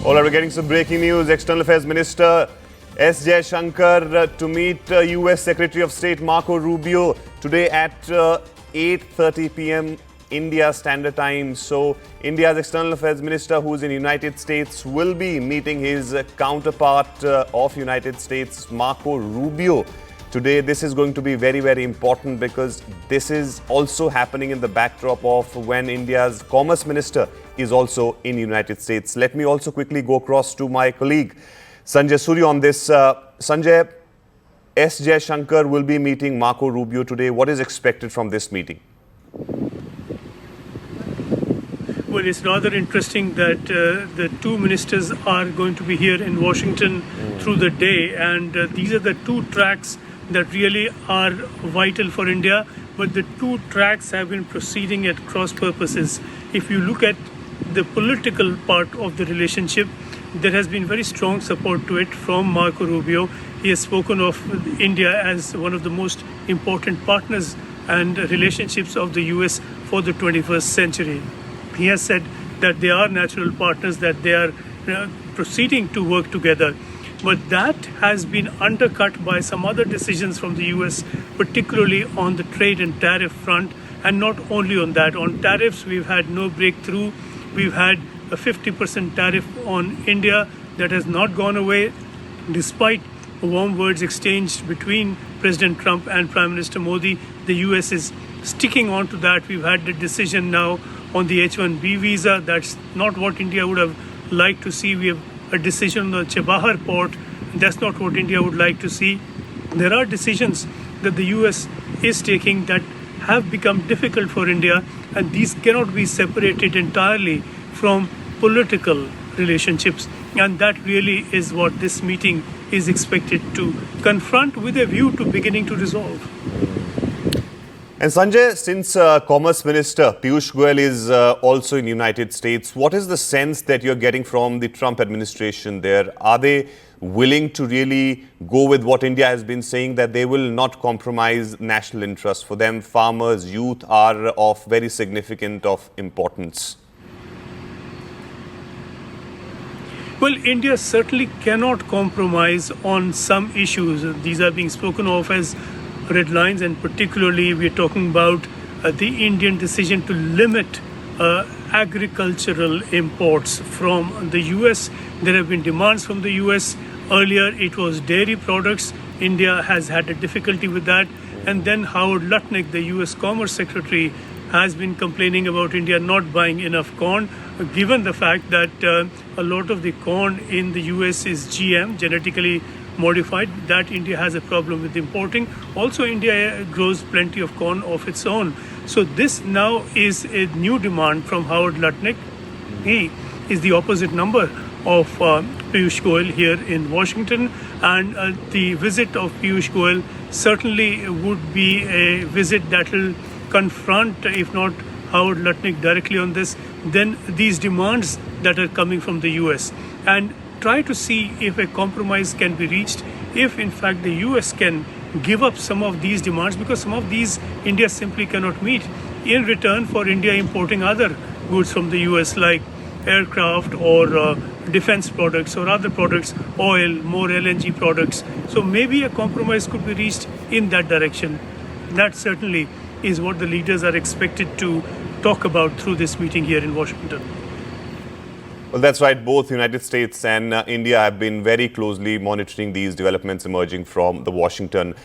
All right, we're getting some breaking news. External Affairs Minister S. Jaishankar to meet US Secretary of State Marco Rubio today at 8:30 p.m. India Standard Time. So, India's External Affairs Minister, who's in United States, will be meeting his counterpart of United States, Marco Rubio. Today, this is going to be very, very important because this is also happening in the backdrop of when India's Commerce Minister is also in United States. Let me also quickly go across to my colleague, Sanjay Surya on this. Sanjay, S. Jaishankar will be meeting Marco Rubio today. What is expected from this meeting? Well, it's rather interesting that the two ministers are going to be here in Washington through the day, and these are the two tracks that really are vital for India, but the two tracks have been proceeding at cross purposes. If you look at the political part of the relationship, there has been very strong support to it from Marco Rubio. He has spoken of India as one of the most important partners and relationships of the US for the 21st century. He has said that they are natural partners, that they are proceeding to work together. But that has been undercut by some other decisions from the US, particularly on the trade and tariff front. And not only on that, on tariffs, we've had no breakthrough. We've had a 50% tariff on India that has not gone away, despite warm words exchanged between President Trump and Prime Minister Modi. The US is sticking on to that. We've had the decision now on the H-1B visa. That's not what India would have liked to see. We have a decision on the Chabahar port. That's not what India would like to see. There are decisions that the US is taking that have become difficult for India, and these cannot be separated entirely from political relationships. And that really is what this meeting is expected to confront with a view to beginning to resolve. And Sanjay, since Commerce Minister Piyush Goyal is also in the United States, what is the sense that you're getting from the Trump administration there? Are they willing to really go with what India has been saying, that they will not compromise national interests? For them, farmers, youth are of very significant of importance. Well, India certainly cannot compromise on some issues. These are being spoken of as red lines, and particularly we're talking about the Indian decision to limit agricultural imports from the US. There have been demands from the US. Earlier it was dairy products. India has had a difficulty with that. And then Howard Lutnick, the US Commerce Secretary, has been complaining about India not buying enough corn, given the fact that a lot of the corn in the US is GM, genetically modified, that India has a problem with importing. Also, India grows plenty of corn of its own. So this now is a new demand from Howard Lutnick. He is the opposite number of Piyush Goyal here in Washington, and the visit of Piyush Goyal certainly would be a visit that will confront, if not Howard Lutnick directly on this, then these demands that are coming from the US, and try to see if a compromise can be reached, if in fact the US can give up some of these demands, because some of these India simply cannot meet, in return for India importing other goods from the US like aircraft or defense products or other products, oil, more LNG products. So maybe a compromise could be reached in that direction. That certainly is what the leaders are expected to talk about through this meeting here in Washington. Well, that's right. Both United States and India have been very closely monitoring these developments emerging from the Washington.